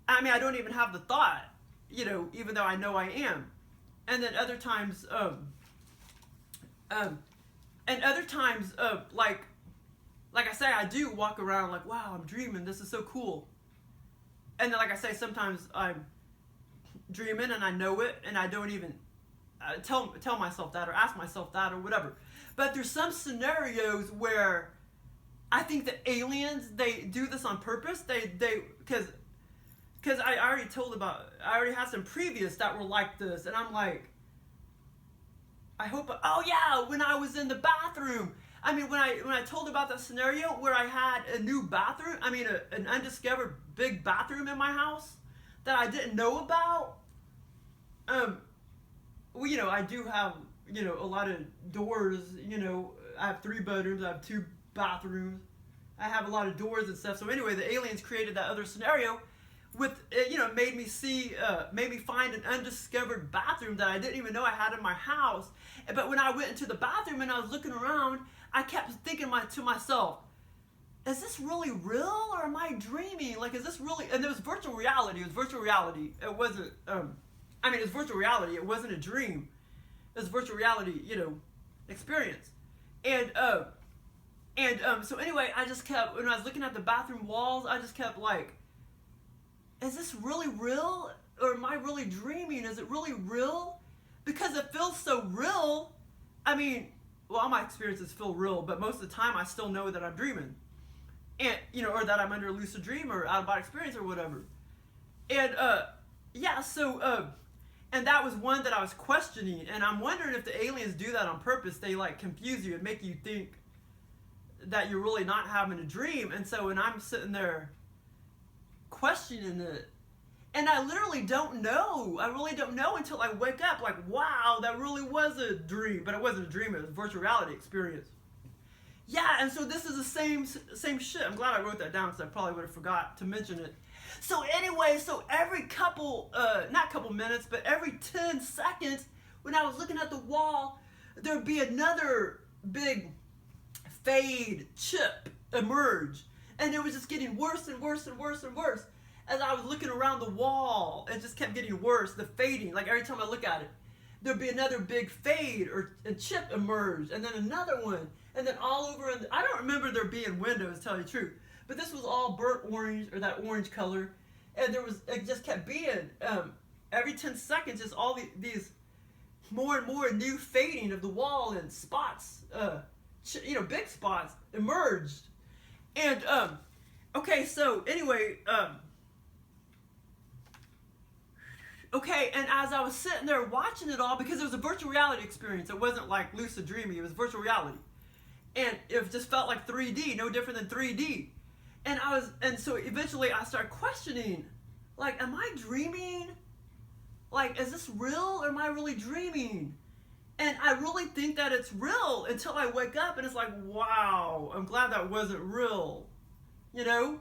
I mean, I don't even have the thought, you know, even though I know I am. And then other times, like I say, I do walk around like, wow, I'm dreaming. This is so cool. And then, like I say, sometimes I'm dreaming and I know it, and I don't even tell myself that or ask myself that or whatever. But there's some scenarios where I think the aliens, they do this on purpose. Because I already had some previous that were like this, and I'm like, I hope, oh yeah, when I was in the bathroom, I mean, when I told about that scenario where I had a new bathroom, I mean, an undiscovered big bathroom in my house that I didn't know about. Well, you know, I do have, you know, a lot of doors. You know, I have 3 bedrooms, I have 2 bathrooms, I have a lot of doors and stuff. So anyway, the aliens created that other scenario with, you know, made me find an undiscovered bathroom that I didn't even know I had in my house. But when I went into the bathroom and I was looking around, I kept thinking to myself, is this really real or am I dreaming? Like, is this really? And it was virtual reality. It was virtual reality. It wasn't, I mean, it was virtual reality. It wasn't a dream. It was virtual reality, you know, experience. And so anyway, I just kept, when I was looking at the bathroom walls, I just kept like, is this really real? Or am I really dreaming? Is it really real? Because it feels so real. I mean, well, all my experiences feel real, but most of the time I still know that I'm dreaming. And, you know, or that I'm under a lucid dream or out-of-body experience or whatever. And, yeah, so, and that was one that I was questioning. And I'm wondering if the aliens do that on purpose. They, like, confuse you and make you think that you're really not having a dream. And so when I'm sitting there questioning it, and I literally don't know. I really don't know until I wake up. Like, wow, that really was a dream. But it wasn't a dream. It was a virtual reality experience. Yeah, and so this is the same shit. I'm glad I wrote that down because I probably would have forgot to mention it. So anyway, so every not couple minutes, but every 10 seconds, when I was looking at the wall, there'd be another big fade chip emerge. And it was just getting worse and worse and worse and worse. As I was looking around the wall, it just kept getting worse, the fading. Like every time I look at it, there'd be another big fade or a chip emerge, and then another one, and then all over. And I don't remember there being windows, to tell you the truth, but this was all burnt orange or that orange color, and it just kept being every 10 seconds, just all these more and more new fading of the wall and spots, you know, big spots emerged, and okay, so anyway. Okay, and as I was sitting there watching it all, because it was a virtual reality experience, it wasn't like lucid dreaming, it was virtual reality. And it just felt like 3D, no different than 3D. And so eventually I started questioning, like, am I dreaming? Like, is this real or am I really dreaming? And I really think that it's real until I wake up and it's like, wow, I'm glad that wasn't real, you know?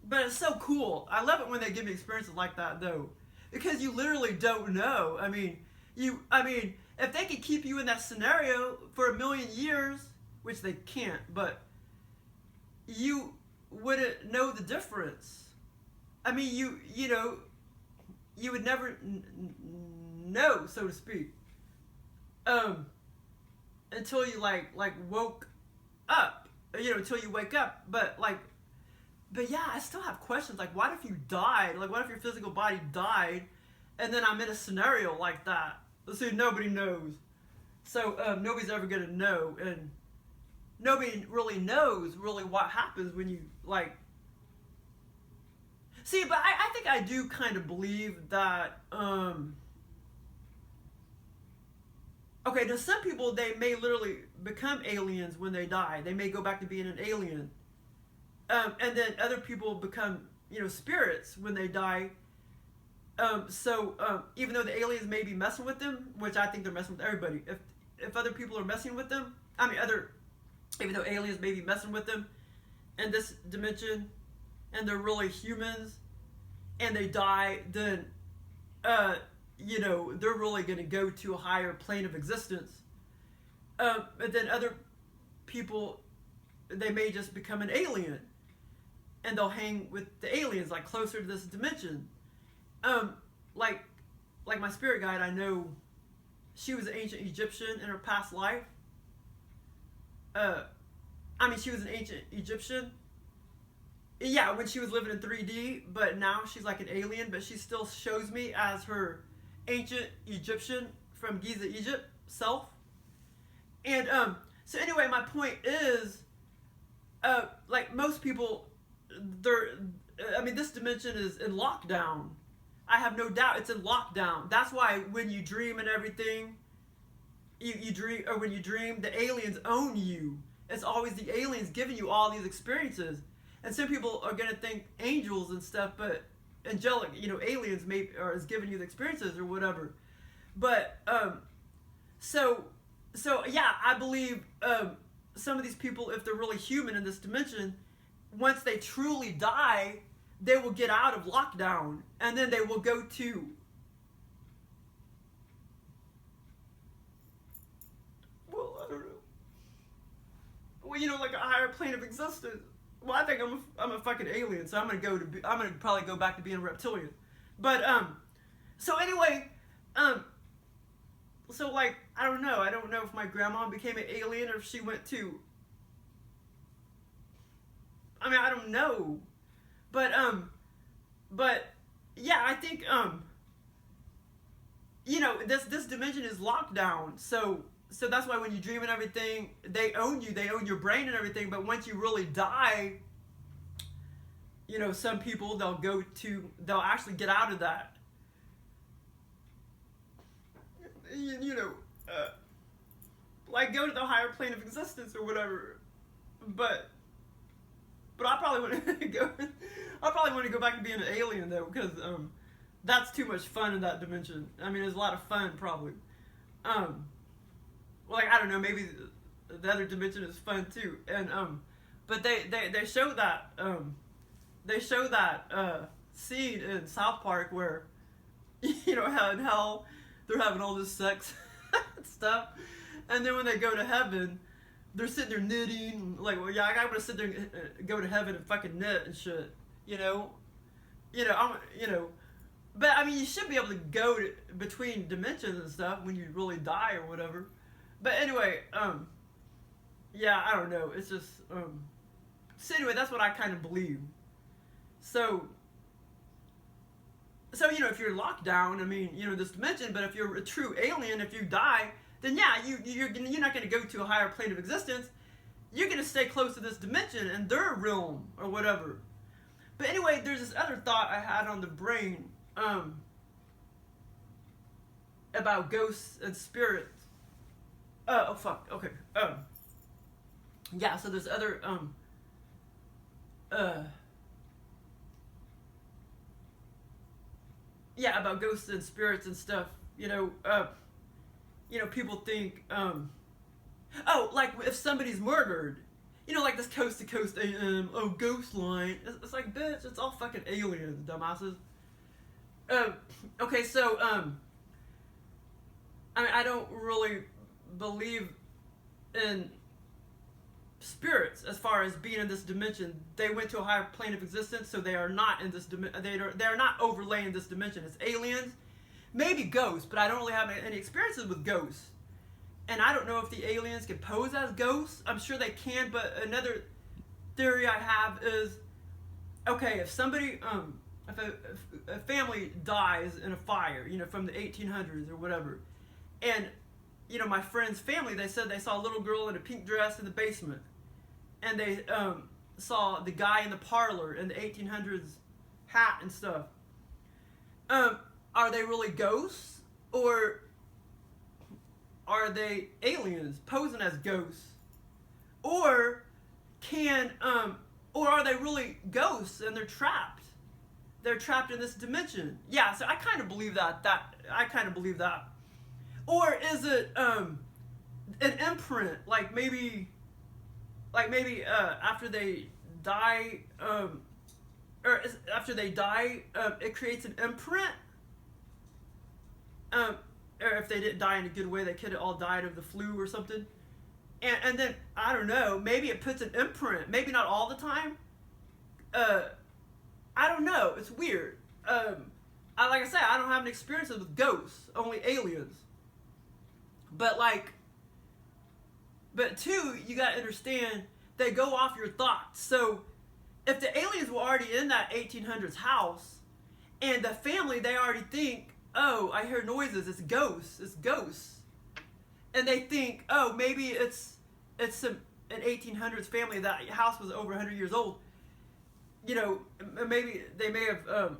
But it's so cool. I love it when they give me experiences like that, though. Because you literally don't know. I mean, if they could keep you in that scenario for 1,000,000 years, which they can't, but you wouldn't know the difference. I mean, you know, you would never know, so to speak, until you like woke up, you know, until you wake up. But yeah, I still have questions. Like, what if you died? Like, what if your physical body died, and then I'm in a scenario like that? So nobody knows. So nobody's ever gonna know, and nobody really knows what happens when you like. See, but I think I do kind of believe that. Okay, to some people, they may literally become aliens when they die. They may go back to being an alien. And then other people become, you know, spirits when they die. So even though the aliens may be messing with them, which I think they're messing with everybody, if other people are messing with them, even though aliens may be messing with them in this dimension, and they're really humans, and they die, then, you know, they're really going to go to a higher plane of existence. And then other people, they may just become an alien. And they'll hang with the aliens, like closer to this dimension. Like my spirit guide, I know she was an ancient Egyptian in her past life. She was an ancient Egyptian. Yeah, when she was living in 3D, but now she's like an alien, but she still shows me as her ancient Egyptian from Giza, Egypt self. And so anyway, my point is, like most people, this dimension is in lockdown. I have no doubt it's in lockdown. That's why when you dream and everything, you dream, or when you dream, the aliens own you. It's always the aliens giving you all these experiences. And some people are gonna think angels and stuff, but angelic, aliens maybe is giving you the experiences or whatever. But so yeah, I believe some of these people, if they're really human in this dimension, once they truly die, they will get out of lockdown, and then they will go to, well, I don't know. Well, like a higher plane of existence. Well, I think I'm a fucking alien, so I'm gonna probably go back to being a reptilian. But so anyway, so like I don't know if my grandma became an alien or if she went to. I mean, I don't know, but yeah, I think this dimension is locked down, so that's why when you dream and everything, they own you, they own your brain and everything. But once you really die, some people they'll actually get out of that. Like go to the higher plane of existence or whatever. But I probably want to go. I probably want to go back to being an alien though, because that's too much fun in that dimension. I mean, there's a lot of fun probably. Like I don't know, maybe the other dimension is fun too. And but they show that scene in South Park where how in hell they're having all this sex and stuff, and then when they go to heaven, they're sitting there knitting, like, well, yeah, I want to sit there and go to heaven and fucking knit and shit, But I mean, you should be able to go between dimensions and stuff when you really die or whatever. But anyway, yeah, I don't know. It's just, so anyway, that's what I kind of believe. So if you're locked down, I mean, this dimension. But if you're a true alien, if you die, then yeah, you're not going to go to a higher plane of existence. You're going to stay close to this dimension and their realm or whatever. But anyway, there's this other thought I had on the brain about ghosts and spirits. Oh fuck. Okay. Yeah. So there's other yeah, about ghosts and spirits and stuff. People think like if somebody's murdered, like this coast to coast ghost line. It's like, bitch, it's all fucking aliens, dumbasses. Okay, so I mean, I don't really believe in spirits as far as being in this dimension. They went to a higher plane of existence, so they are not in this dimension. They are not overlaying this dimension. It's aliens, maybe ghosts, but I don't really have any experiences with ghosts. And I don't know if the aliens can pose as ghosts. I'm sure they can, but another theory I have is, okay, if somebody, if a family dies in a fire, from the 1800s or whatever, and, my friend's family, they said they saw a little girl in a pink dress in the basement, and they saw the guy in the parlor in the 1800s hat and stuff. Are they really ghosts, or are they aliens posing as ghosts? Or or are they really ghosts and they're trapped? They're trapped in this dimension. Yeah, so I kind of believe that. I kind of believe that. Or is it an imprint? Like maybe after they die, it creates an imprint. Or if they didn't die in a good way, they could have all died of the flu or something. And then, I don't know, maybe it puts an imprint. Maybe not all the time. I don't know. It's weird. Like I said, I don't have any experiences with ghosts. Only aliens. But two, you gotta understand, they go off your thoughts. So, if the aliens were already in that 1800s house, and the family, they already think, oh, I hear noises, it's ghosts. And they think, oh, maybe it's an 1800s family, that house was over 100 years old. Maybe they may have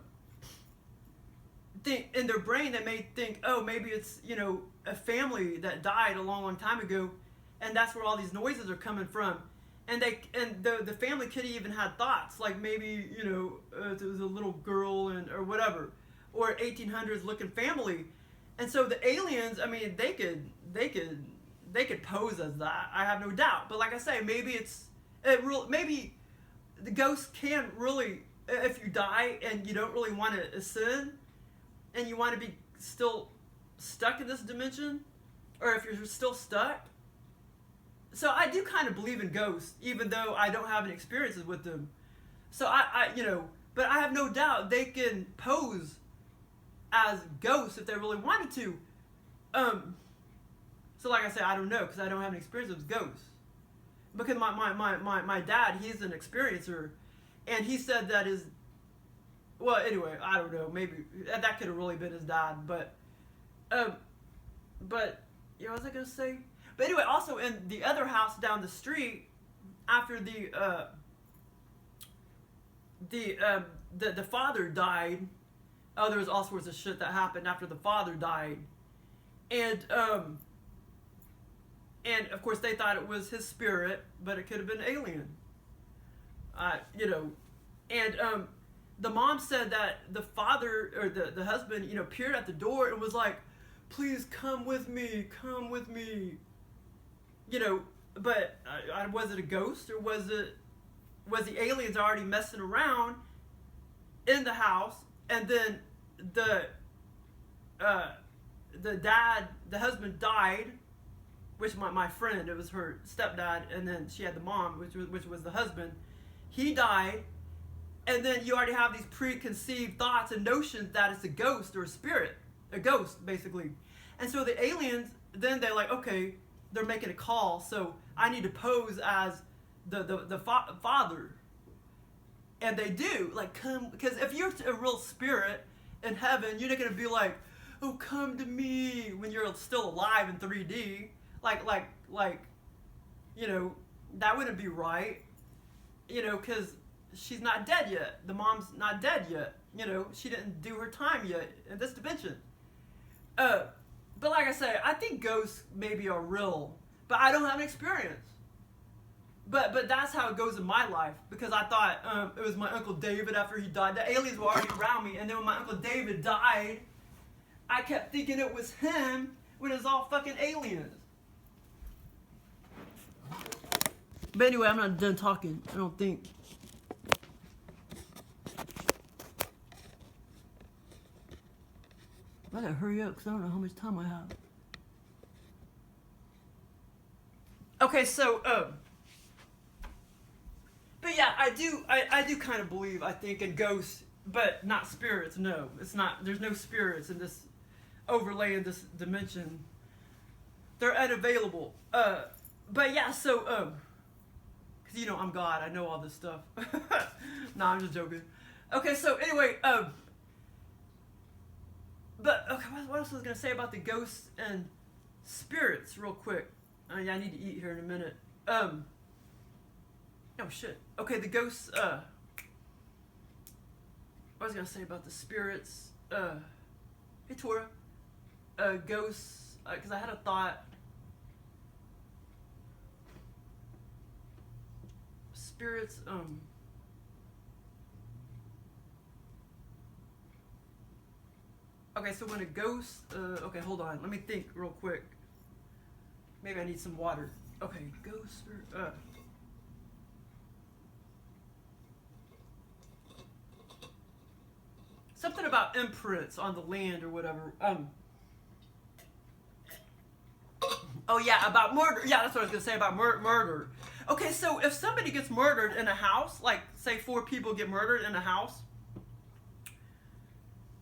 think in their brain they may think, oh, maybe it's, you know, a family that died a long, long time ago, and that's where all these noises are coming from. And the family could have even had thoughts like maybe, you know, it was a little girl or whatever, or 1800s looking family. And so the aliens, I mean, they could pose as that. I have no doubt. But like I say, maybe maybe the ghosts can really, if you die and you don't really want to ascend, and you want to be still stuck in this dimension, or if you're still stuck. So I do kind of believe in ghosts, even though I don't have any experiences with them. So I you know, but I have no doubt they can pose as ghosts if they really wanted to. So like I said, I don't know, because I don't have any experience with ghosts. Because my dad, he's an experiencer, and he said that well, anyway, I don't know, maybe that could have really been his dad, but yeah, what was I gonna say? But anyway, also in the other house down the street, after the father died, there was all sorts of shit that happened after the father died, and of course they thought it was his spirit, but it could have been an alien. You know, and the mom said that the father or the husband, you know, appeared at the door and was like, "Please come with me, come with me." You know, but was it a ghost, or was the aliens already messing around in the house? And then the husband died, which my friend, it was her stepdad, and then she had the mom, which was the husband. He died, and then you already have these preconceived thoughts and notions that it's a ghost or a spirit, a ghost basically. And so the aliens, then they're like, okay, they're making a call, so I need to pose as the father. And they do, like, come, because if you're a real spirit in heaven, you're not going to be like, oh, come to me, when you're still alive in 3D. Like, you know, that wouldn't be right, you know, because she's not dead yet. The mom's not dead yet, you know, she didn't do her time yet in this dimension. But like I say, I think ghosts maybe are real, but I don't have an experience. But that's how it goes in my life, because I thought it was my Uncle David after he died. The aliens were already around me, and then when my Uncle David died, I kept thinking it was him when it was all fucking aliens. But anyway, I'm not done talking, I don't think. I gotta hurry up because I don't know how much time I have. Okay, so, but yeah, I do kind of believe, I think, in ghosts, but not spirits. No, it's not. There's no spirits in this overlay in this dimension. They're unavailable. But yeah, so, because you know I'm God, I know all this stuff. Nah, I'm just joking. Okay, so anyway, but okay, what else was I gonna say about the ghosts and spirits, real quick? Yeah, I need to eat here in a minute. Oh shit. Okay, the ghosts. What was I gonna say about the spirits? Hey Tora. Ghosts. Because I had a thought. Spirits. Okay, so when a ghost. Okay, hold on. Let me think real quick. Maybe I need some water. Okay, ghost. Something about imprints on the land or whatever. Oh yeah, about murder. Yeah, that's what I was gonna say about murder. Okay, so if somebody gets murdered in a house, like say 4 people get murdered in a house.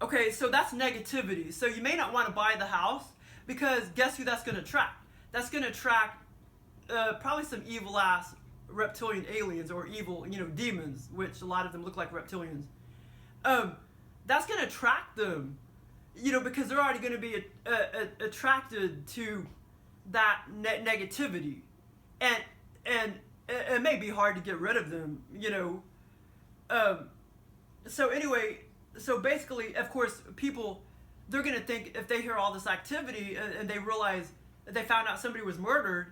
Okay, so that's negativity. So you may not want to buy the house, because guess who that's gonna attract? That's gonna attract probably some evil ass reptilian aliens, or evil, you know, demons, which a lot of them look like reptilians. That's going to attract them, you know, because they're already going to be attracted to that negativity, and it may be hard to get rid of them, you know. So anyway, so basically, of course, people they're going to think, if they hear all this activity and they realize that they found out somebody was murdered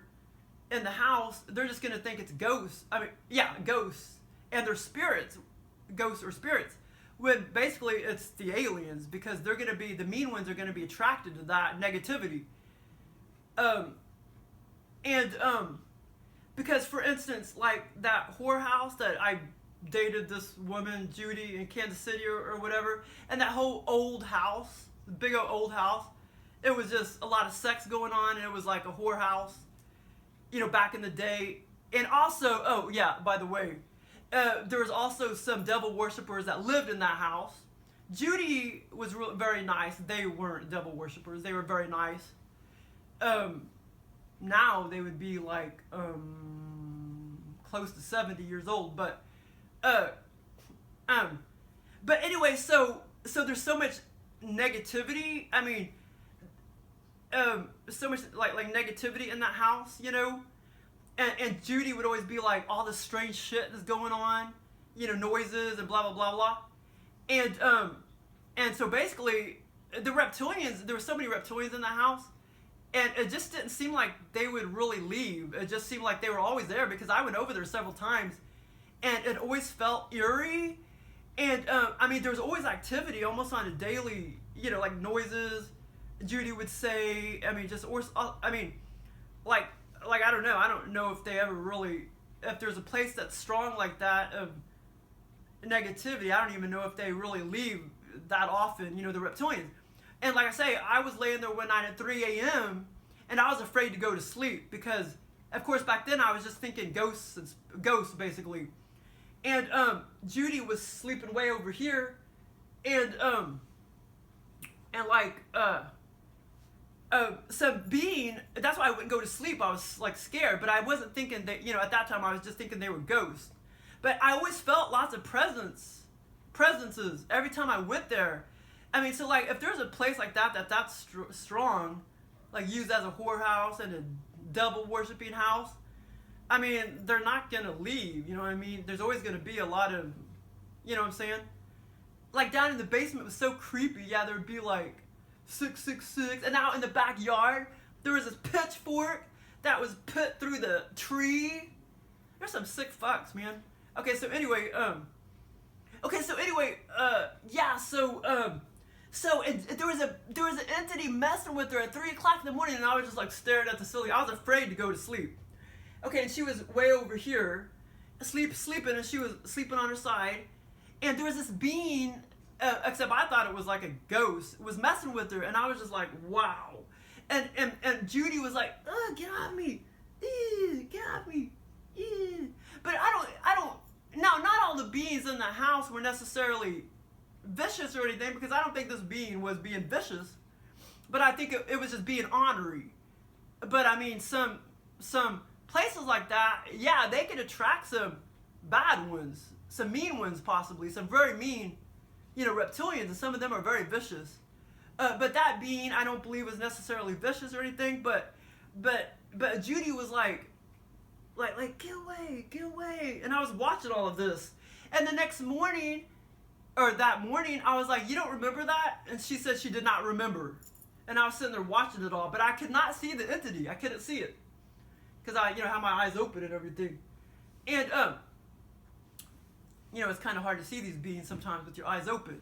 in the house, they're just going to think it's ghosts. I mean, yeah, ghosts. And they're spirits, ghosts or spirits. When basically it's the aliens, because they're going to be, the mean ones are going to be attracted to that negativity. Because for instance, like that whorehouse that I dated this woman, Judy, in Kansas City or whatever, and that whole old house, the big old house, it was just a lot of sex going on, and it was like a whorehouse, you know, back in the day. And also, oh yeah, by the way, there was also some devil worshippers that lived in that house. Judy was very nice. They weren't devil worshippers. They were very nice. Now they would be like close to 70 years old, but anyway, so there's so much negativity. I mean, so much like negativity in that house, you know. And Judy would always be like, all this strange shit that's going on, you know, noises and blah blah blah blah. And so basically, the reptilians, there were so many reptilians in the house, and it just didn't seem like they would really leave. It just seemed like they were always there, because I went over there several times, and it always felt eerie. And I mean, there was always activity, almost on a daily, you know, like noises. Judy would say, I mean, just, or I mean, like I don't know if they ever really, if there's a place that's strong like that of negativity, I don't even know if they really leave that often, you know, the reptilians. And like I say, I was laying there one night at 3 a.m. and I was afraid to go to sleep, because of course back then I was just thinking ghosts basically. And Judy was sleeping way over here, and like some being, that's why I wouldn't go to sleep. I was like scared, but I wasn't thinking that, you know, at that time I was just thinking they were ghosts. But I always felt lots of presences every time I went there. I mean, so like if there's a place like that's strong, like used as a whorehouse and a devil worshipping house, I mean, they're not gonna leave, you know what I mean? There's always gonna be a lot of, you know what I'm saying? Like down in the basement, it was so creepy. Yeah, there would be like 666, and out in the backyard there was this pitchfork that was put through the tree. There's some sick fucks, man. Okay, so anyway, yeah, so there was an entity messing with her at 3 o'clock in the morning, and I was just like staring at the ceiling. I was afraid to go to sleep. Okay, and she was way over here, sleeping, and she was sleeping on her side, and there was this being. Except I thought it was like a ghost. It was messing with her, and I was just like, wow. And Judy was like, ugh, get off me. Get off me. But I don't, now, not all the beings in the house were necessarily vicious or anything, because I don't think this being was being vicious, but I think it was just being ornery. But I mean, some places like that, yeah, they could attract some bad ones, some mean ones possibly, some very mean, you know, reptilians, and some of them are very vicious. But that being, I don't believe was necessarily vicious or anything. But Judy was like, get away. And I was watching all of this. And the next morning, or that morning, I was like, you don't remember that? And she said she did not remember. And I was sitting there watching it all, but I could not see the entity. I couldn't see it, because I, you know, had my eyes open and everything. And you know, it's kind of hard to see these beings sometimes with your eyes open.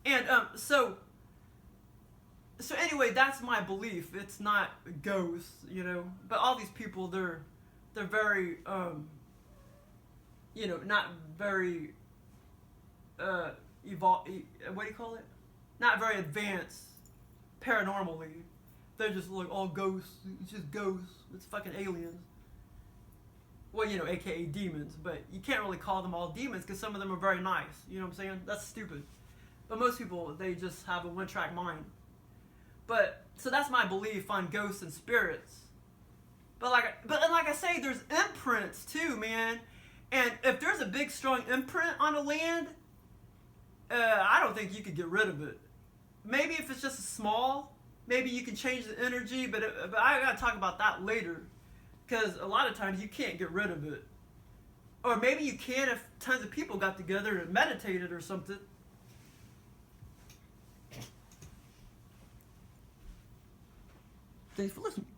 And so anyway, that's my belief. It's not ghosts, you know. But all these people, they're very, you know, not very what do you call it? Not very advanced paranormally. They're just like all ghosts. It's just ghosts. It's fucking aliens. Well, you know, aka demons, but you can't really call them all demons, because some of them are very nice. You know what I'm saying? That's stupid. But most people, they just have a one-track mind. But so that's my belief on ghosts and spirits. But like I say, there's imprints too, man. And if there's a big, strong imprint on a land, I don't think you could get rid of it. Maybe if it's just small, maybe you can change the energy. But I gotta talk about that later. Because a lot of times you can't get rid of it. Or maybe you can if tons of people got together and meditated or something. Thanks for listening.